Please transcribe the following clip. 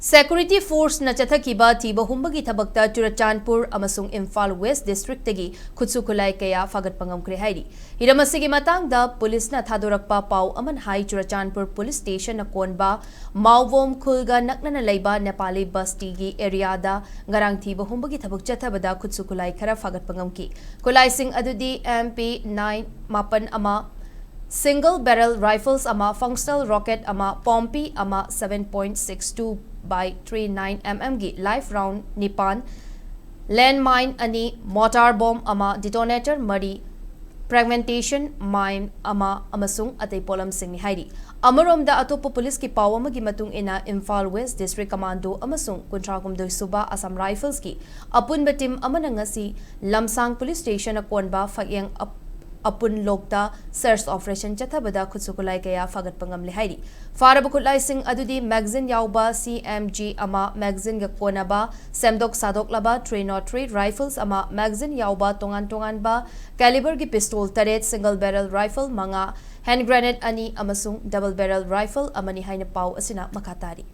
Security Force na chathakiba tiba humbagi thabakta Churachandpur amasung Imphal West District tagi Khutshu-Khutlai kaya Phagatpa Ngamkhre hairi. Hiramasigi matangda police na thadorakpa pau aman hai Churachandpur Police Station na konba Mawvom Khulga nakna na laiba Nepali Bastigi area da ngarang tiba humbagi thabak chathabada Khutshu-Khutlai khara Phagatpa ngamki. Khulai sing adudi MP9 mapan ama single barrel rifles ama functional rocket ama Pompi ama 7.62 by 39 mm gi live round nipan landmine ani mortar bomb ama detonator mari fragmentation mine ama amasung atay polam sing ni hairi amaromda atopo police ki pawama gi matung ina Imphal West District Commando amasung kuntragum doi suba Assam Rifles ki apun batim amana ngasi Lamsang Police Station akonba fagyang apun lokta search operation chathabada Khutshu-Khutlai kaya Phagatpa ngamle hairi faraba Khutlai sing adudi magazine yauba CMG ama magazine ga konaba semdok sadok laba 303 rifles ama magazine yauba tongan ba caliber gi pistol taret single barrel rifle manga hand grenade ani amasung double barrel rifle amani haina pau asina makatari